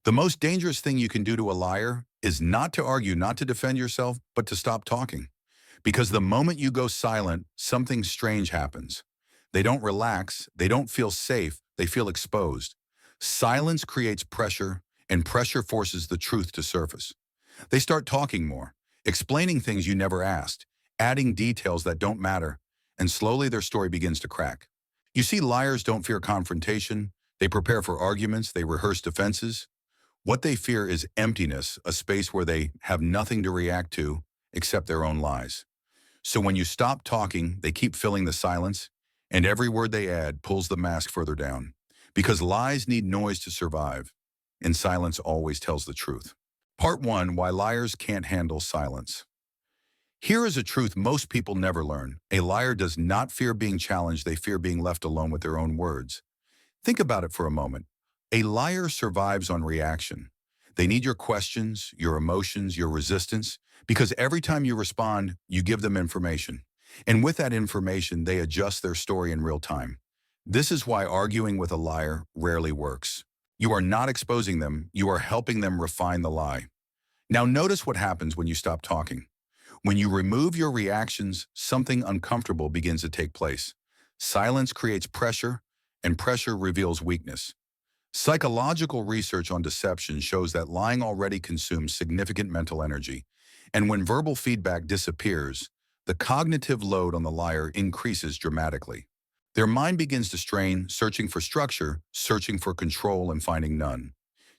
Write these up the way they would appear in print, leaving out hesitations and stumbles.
The most dangerous thing you can do to a liar is not to argue, not to defend yourself, but to stop talking. Because the moment you go silent, something strange happens. They don't relax, they don't feel safe, they feel exposed. Silence creates pressure, and pressure forces the truth to surface. They start talking more, explaining things you never asked, adding details that don't matter, and slowly their story begins to crack. You see, liars don't fear confrontation, they prepare for arguments, they rehearse defenses. What they fear is emptiness, a space where they have nothing to react to except their own lies. So when you stop talking, they keep filling the silence, and every word they add pulls the mask further down. Because lies need noise to survive, and silence always tells the truth. Part 1: Why Liars Can't Handle Silence. Here is a truth most people never learn. A liar does not fear being challenged, they fear being left alone with their own words. Think about it for a moment. A liar survives on reaction. They need your questions, your emotions, your resistance, because every time you respond, you give them information. And with that information, they adjust their story in real time. This is why arguing with a liar rarely works. You are not exposing them, you are helping them refine the lie. Now notice what happens when you stop talking. When you remove your reactions, something uncomfortable begins to take place. Silence creates pressure, and pressure reveals weakness. Psychological research on deception shows that lying already consumes significant mental energy, and when verbal feedback disappears, the cognitive load on the liar increases dramatically. Their mind begins to strain, searching for structure, searching for control, and finding none.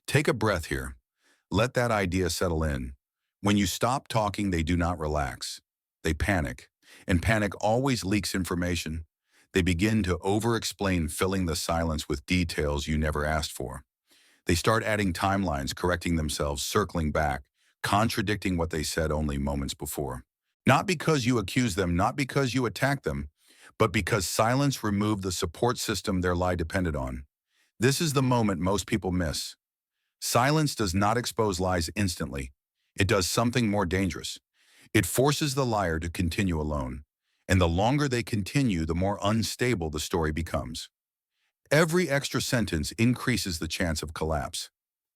Take a breath here. Let that idea settle in. When you stop talking, they do not relax. They panic, and panic always leaks information. They begin to over-explain, filling the silence with details you never asked for. They start adding timelines, correcting themselves, circling back, contradicting what they said only moments before. Not because you accuse them, not because you attack them, but because silence removed the support system their lie depended on. This is the moment most people miss. Silence does not expose lies instantly. It does something more dangerous. It forces the liar to continue alone. And the longer they continue, the more unstable the story becomes. Every extra sentence increases the chance of collapse.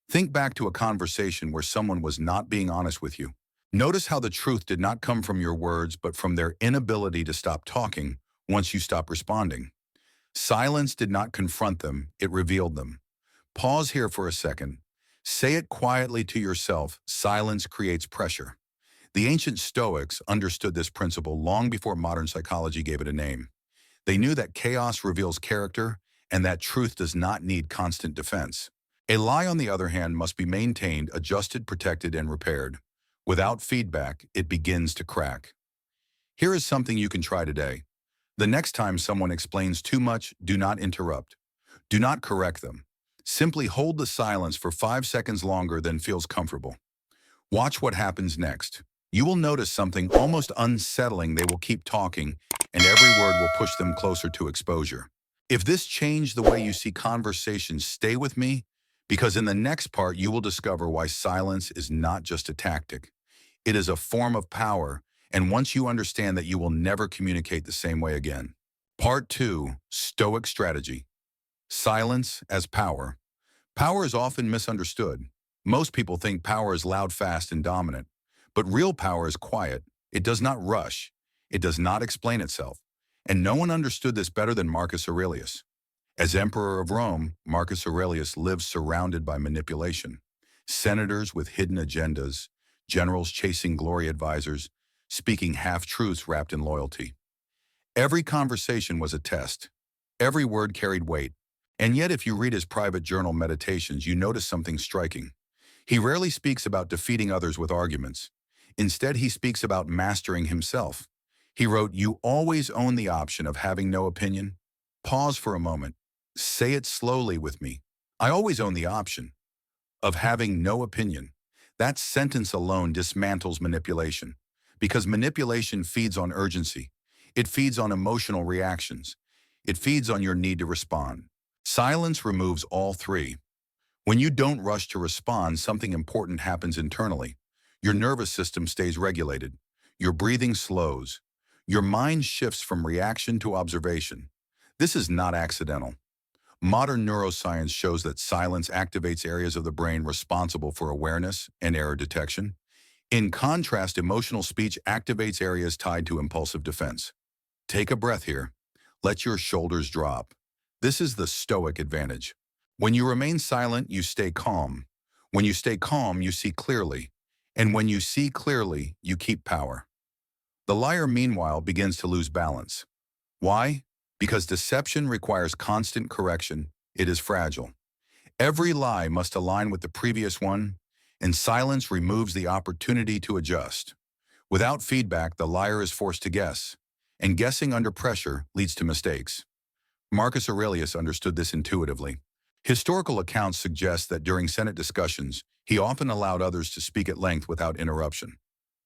Think back to a conversation where someone was not being honest with you. Notice how the truth did not come from your words, but from their inability to stop talking once you stop responding. Silence did not confront them, it revealed them. Pause here for a second. Say it quietly to yourself: silence creates pressure. The ancient Stoics understood this principle long before modern psychology gave it a name. They knew that chaos reveals character and that truth does not need constant defense. A lie, on the other hand, must be maintained, adjusted, protected, and repaired. Without feedback, it begins to crack. Here is something you can try today. The next time someone explains too much, do not interrupt. Do not correct them. Simply hold the silence for 5 seconds longer than feels comfortable. Watch what happens next. You will notice something almost unsettling. They will keep talking, and every word will push them closer to exposure. If this changed the way you see conversations, stay with me, because in the next part you will discover why silence is not just a tactic. It is a form of power, and once you understand that, you will never communicate the same way again. Part 2: Stoic Strategy. Silence as power. Power is often misunderstood. Most people think power is loud, fast, and dominant. But real power is quiet. It does not rush. It does not explain itself. And no one understood this better than Marcus Aurelius. As Emperor of Rome, Marcus Aurelius lived surrounded by manipulation. Senators with hidden agendas, generals chasing glory, advisors speaking half-truths wrapped in loyalty. Every conversation was a test. Every word carried weight. And yet, if you read his private journal meditations, you notice something striking. He rarely speaks about defeating others with arguments. Instead, he speaks about mastering himself. He wrote, "You always own the option of having no opinion." Pause for a moment. Say it slowly with me. I always own the option of having no opinion. That sentence alone dismantles manipulation, because manipulation feeds on urgency. It feeds on emotional reactions. It feeds on your need to respond. Silence removes all three. When you don't rush to respond, something important happens internally. Your nervous system stays regulated. Your breathing slows. Your mind shifts from reaction to observation. This is not accidental. Modern neuroscience shows that silence activates areas of the brain responsible for awareness and error detection. In contrast, emotional speech activates areas tied to impulsive defense. Take a breath here. Let your shoulders drop. This is the Stoic advantage. When you remain silent, you stay calm. When you stay calm, you see clearly. And when you see clearly, you keep power. The liar, meanwhile, begins to lose balance. Why? Because deception requires constant correction. It is fragile. Every lie must align with the previous one, and silence removes the opportunity to adjust. Without feedback, the liar is forced to guess, and guessing under pressure leads to mistakes. Marcus Aurelius understood this intuitively. Historical accounts suggest that during Senate discussions, he often allowed others to speak at length without interruption.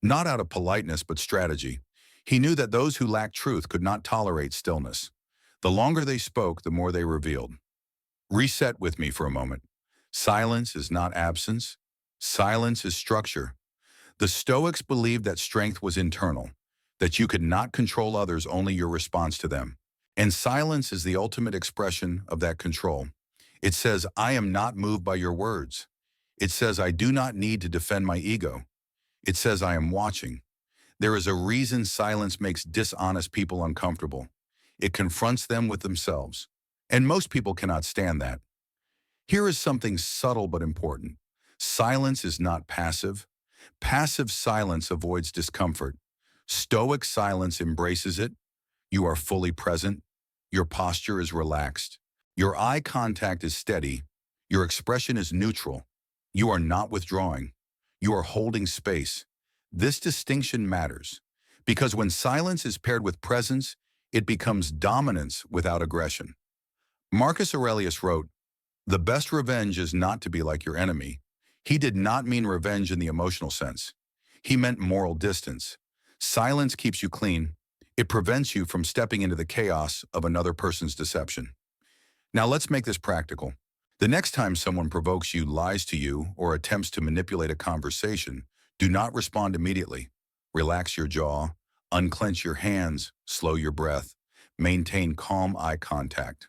Not out of politeness, but strategy. He knew that those who lacked truth could not tolerate stillness. The longer they spoke, the more they revealed. Reset with me for a moment. Silence is not absence. Silence is structure. The Stoics believed that strength was internal, that you could not control others, only your response to them. And silence is the ultimate expression of that control. It says, I am not moved by your words. It says, I do not need to defend my ego. It says, I am watching. There is a reason silence makes dishonest people uncomfortable. It confronts them with themselves. And most people cannot stand that. Here is something subtle but important. Silence is not passive. Passive silence avoids discomfort. Stoic silence embraces it. You are fully present. Your posture is relaxed. Your eye contact is steady. Your expression is neutral. You are not withdrawing. You are holding space. This distinction matters because when silence is paired with presence, it becomes dominance without aggression. Marcus Aurelius wrote, "The best revenge is not to be like your enemy." He did not mean revenge in the emotional sense. He meant moral distance. Silence keeps you clean. It prevents you from stepping into the chaos of another person's deception. Now let's make this practical. The next time someone provokes you, lies to you, or attempts to manipulate a conversation, do not respond immediately. Relax your jaw, unclench your hands, slow your breath, maintain calm eye contact.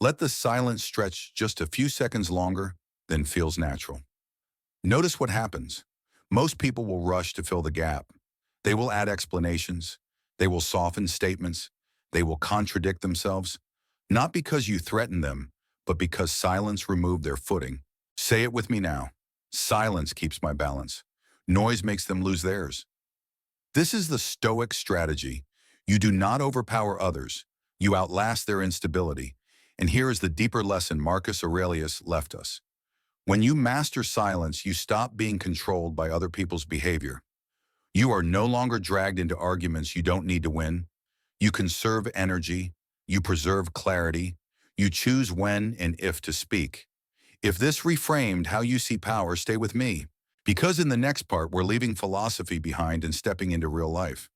Let the silence stretch just a few seconds longer than feels natural. Notice what happens. Most people will rush to fill the gap. They will add explanations. They will soften statements. They will contradict themselves, not because you threaten them, but because silence removed their footing. Say it with me now. Silence keeps my balance. Noise makes them lose theirs. This is the Stoic strategy. You do not overpower others. You outlast their instability. And here is the deeper lesson Marcus Aurelius left us. When you master silence, you stop being controlled by other people's behavior. You are no longer dragged into arguments you don't need to win. You conserve energy. You preserve clarity. You choose when and if to speak. If this reframed how you see power, stay with me. Because in the next part, we're leaving philosophy behind and stepping into real life.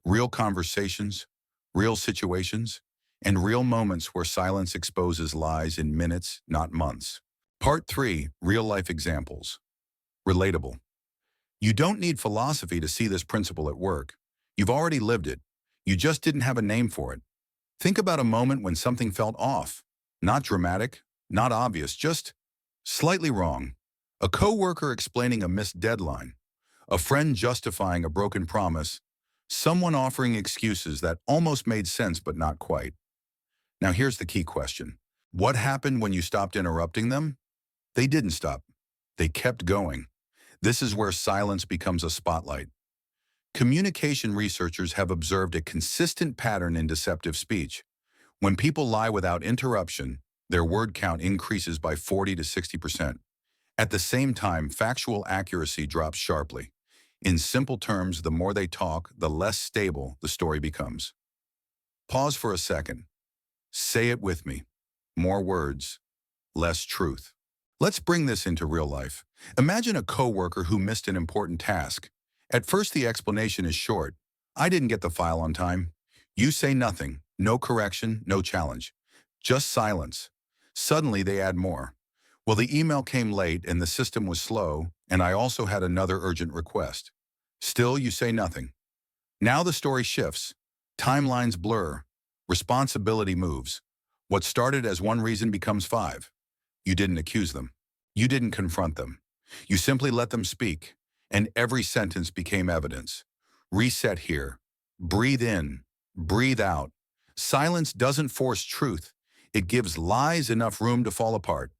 Real conversations, real situations, and real moments where silence exposes lies in minutes, not months. Part 3, Real-Life Examples. Relatable. You don't need philosophy to see this principle at work. You've already lived it. You just didn't have a name for it. Think about a moment when something felt off. Not dramatic, not obvious, just slightly wrong. A coworker explaining a missed deadline. A friend justifying a broken promise. Someone offering excuses that almost made sense but not quite. Now here's the key question. What happened when you stopped interrupting them? They didn't stop. They kept going. This is where silence becomes a spotlight. Communication researchers have observed a consistent pattern in deceptive speech. When people lie without interruption, their word count increases by 40 to 60%. At the same time, factual accuracy drops sharply. In simple terms, the more they talk, the less stable the story becomes. Pause for a second. Say it with me. More words, less truth. Let's bring this into real life. Imagine a coworker who missed an important task. At first, the explanation is short. I didn't get the file on time. You say nothing, no correction, no challenge. Just silence. Suddenly, they add more. Well, the email came late and the system was slow, and I also had another urgent request. Still, you say nothing. Now the story shifts. Timelines blur. Responsibility moves. What started as one reason becomes five. You didn't accuse them. You didn't confront them. You simply let them speak, and every sentence became evidence. Reset here. Breathe in. Breathe out. Silence doesn't force truth. It gives lies enough room to fall apart.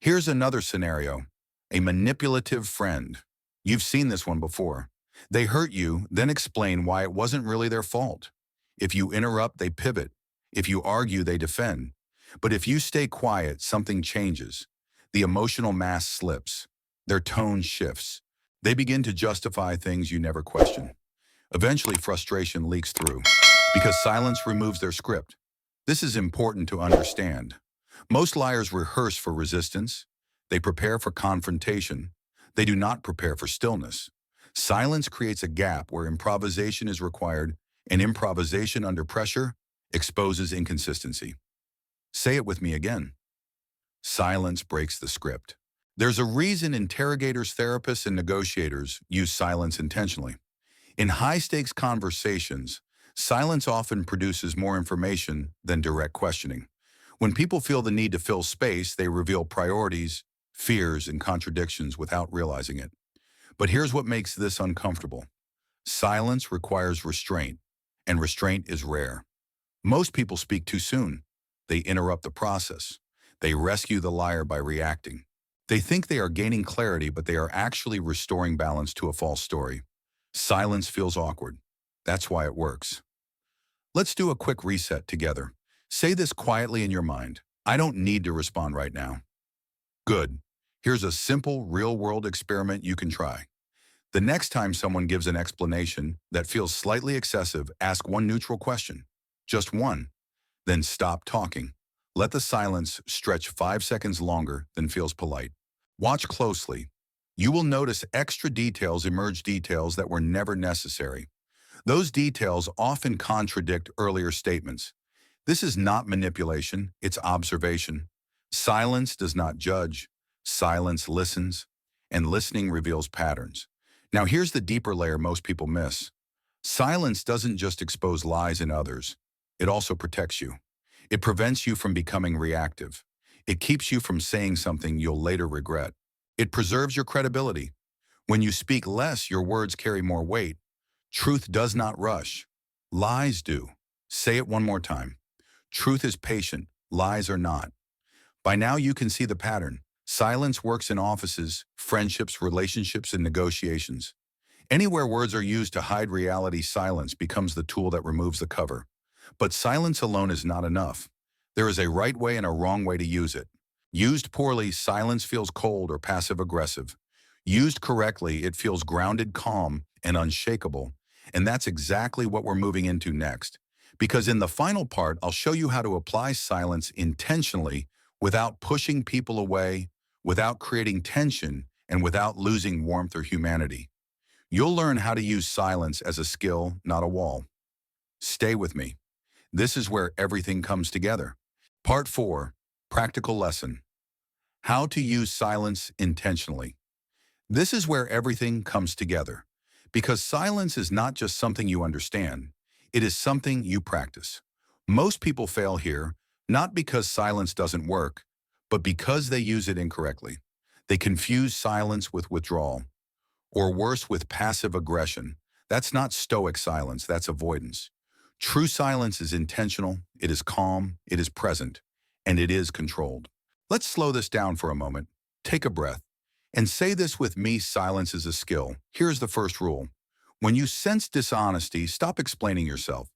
Here's another scenario. A manipulative friend. You've seen this one before. They hurt you, then explain why it wasn't really their fault. If you interrupt, they pivot. If you argue, they defend. But if you stay quiet, something changes. The emotional mask slips. Their tone shifts. They begin to justify things you never questioned. Eventually, frustration leaks through because silence removes their script. This is important to understand. Most liars rehearse for resistance. They prepare for confrontation. They do not prepare for stillness. Silence creates a gap where improvisation is required, and improvisation under pressure exposes inconsistency. Say it with me again. Silence breaks the script. There's a reason interrogators, therapists, and negotiators use silence intentionally. In high-stakes conversations, silence often produces more information than direct questioning. When people feel the need to fill space, they reveal priorities, fears, and contradictions without realizing it. But here's what makes this uncomfortable. Silence requires restraint, and restraint is rare. Most people speak too soon. They interrupt the process. They rescue the liar by reacting. They think they are gaining clarity, but they are actually restoring balance to a false story. Silence feels awkward. That's why it works. Let's do a quick reset together. Say this quietly in your mind. I don't need to respond right now. Good. Here's a simple, real-world experiment you can try. The next time someone gives an explanation that feels slightly excessive, ask one neutral question. Just one. Then stop talking. Let the silence stretch 5 seconds longer than feels polite. Watch closely. You will notice extra details emerge, details that were never necessary. Those details often contradict earlier statements. This is not manipulation, it's observation. Silence does not judge. Silence listens, and listening reveals patterns. Now here's the deeper layer most people miss. Silence doesn't just expose lies in others. It also protects you. It prevents you from becoming reactive. It keeps you from saying something you'll later regret. It preserves your credibility. When you speak less, your words carry more weight. Truth does not rush. Lies do. Say it one more time. Truth is patient. Lies are not. By now you can see the pattern. Silence works in offices, friendships, relationships, and negotiations. Anywhere words are used to hide reality, silence becomes the tool that removes the cover. But silence alone is not enough. There is a right way and a wrong way to use it. Used poorly, silence feels cold or passive-aggressive. Used correctly, it feels grounded, calm, and unshakable. And that's exactly what we're moving into next. Because in the final part, I'll show you how to apply silence intentionally without pushing people away, without creating tension, and without losing warmth or humanity. You'll learn how to use silence as a skill, not a wall. Stay with me. This is where everything comes together. Part 4, Practical Lesson. How to use silence intentionally. This is where everything comes together. Because silence is not just something you understand, it is something you practice. Most people fail here, not because silence doesn't work, but because they use it incorrectly. They confuse silence with withdrawal, or worse, with passive aggression. That's not Stoic silence, that's avoidance. True silence is intentional, it is calm, it is present, and it is controlled. Let's slow this down for a moment. Take a breath. And say this with me, silence is a skill. Here's the first rule. When you sense dishonesty, stop explaining yourself.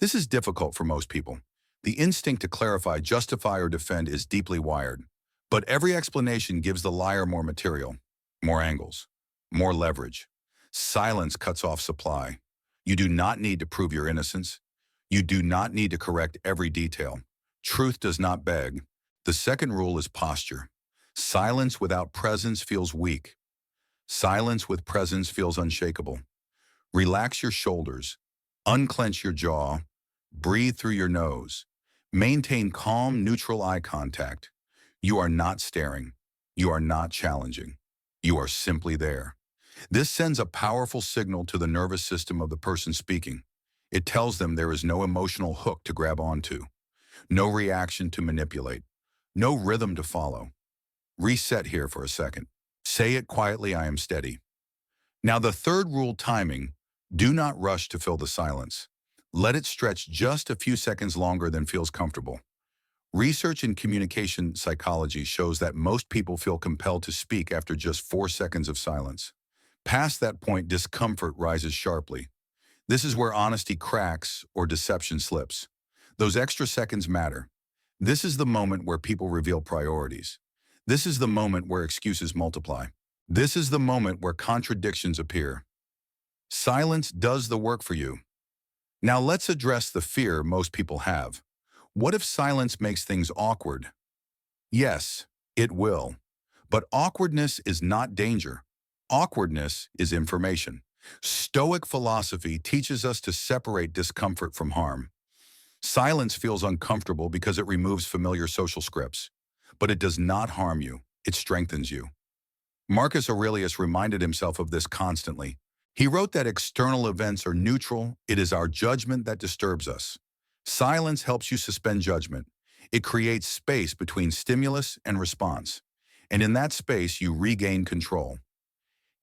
This is difficult for most people. The instinct to clarify, justify, or defend is deeply wired. But every explanation gives the liar more material, more angles, more leverage. Silence cuts off supply. You do not need to prove your innocence. You do not need to correct every detail. Truth does not beg. The second rule is posture. Silence without presence feels weak. Silence with presence feels unshakable. Relax your shoulders. Unclench your jaw. Breathe through your nose. Maintain calm, neutral eye contact. You are not staring. You are not challenging. You are simply there. This sends a powerful signal to the nervous system of the person speaking. It tells them there is no emotional hook to grab onto. No reaction to manipulate. No rhythm to follow. Reset here for a second. Say it quietly, I am steady. Now the third rule, timing. Do not rush to fill the silence. Let it stretch just a few seconds longer than feels comfortable. Research in communication psychology shows that most people feel compelled to speak after just 4 seconds of silence. Past that point, discomfort rises sharply. This is where honesty cracks or deception slips. Those extra seconds matter. This is the moment where people reveal priorities. This is the moment where excuses multiply. This is the moment where contradictions appear. Silence does the work for you. Now let's address the fear most people have. What if silence makes things awkward? Yes, it will. But awkwardness is not danger. Awkwardness is information. Stoic philosophy teaches us to separate discomfort from harm. Silence feels uncomfortable because it removes familiar social scripts. But it does not harm you, it strengthens you. Marcus Aurelius reminded himself of this constantly. He wrote that external events are neutral, it is our judgment that disturbs us. Silence helps you suspend judgment. It creates space between stimulus and response. And in that space, you regain control.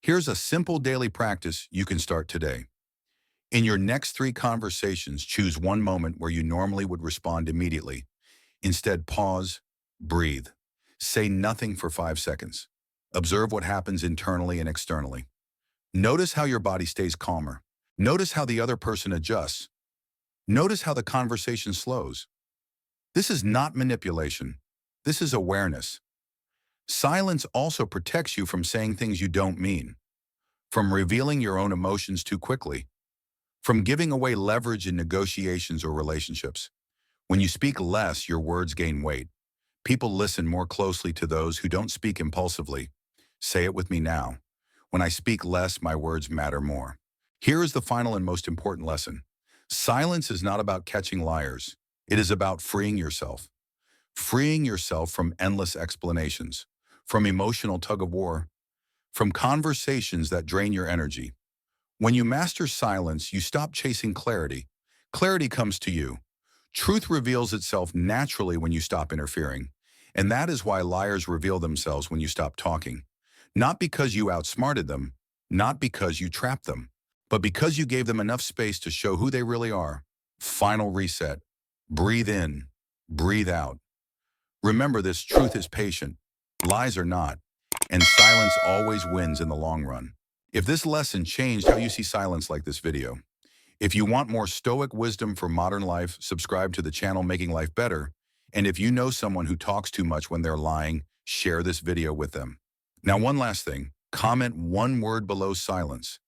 Here's a simple daily practice you can start today. In your next 3 conversations, choose one moment where you normally would respond immediately. Instead, pause, breathe. Say nothing for 5 seconds. Observe what happens internally and externally. Notice how your body stays calmer. Notice how the other person adjusts. Notice how the conversation slows. This is not manipulation. This is awareness. Silence also protects you from saying things you don't mean, from revealing your own emotions too quickly, from giving away leverage in negotiations or relationships. When you speak less, your words gain weight. People listen more closely to those who don't speak impulsively. Say it with me now. When I speak less, my words matter more. Here is the final and most important lesson. Silence is not about catching liars. It is about freeing yourself. Freeing yourself from endless explanations, from emotional tug-of-war, from conversations that drain your energy. When you master silence, you stop chasing clarity. Clarity comes to you. Truth reveals itself naturally when you stop interfering. And that is why liars reveal themselves when you stop talking. Not because you outsmarted them, not because you trapped them, but because you gave them enough space to show who they really are. Final reset. Breathe in, breathe out. Remember this, truth is patient, lies are not, and silence always wins in the long run. If this lesson changed how you see silence, like this video. If you want more Stoic wisdom for modern life, subscribe to the channel Making Life Better. And if you know someone who talks too much when they're lying, share this video with them. Now, one last thing, comment one word below silence.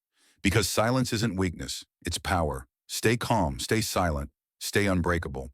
Because silence isn't weakness, it's power. Stay calm, stay silent, stay unbreakable.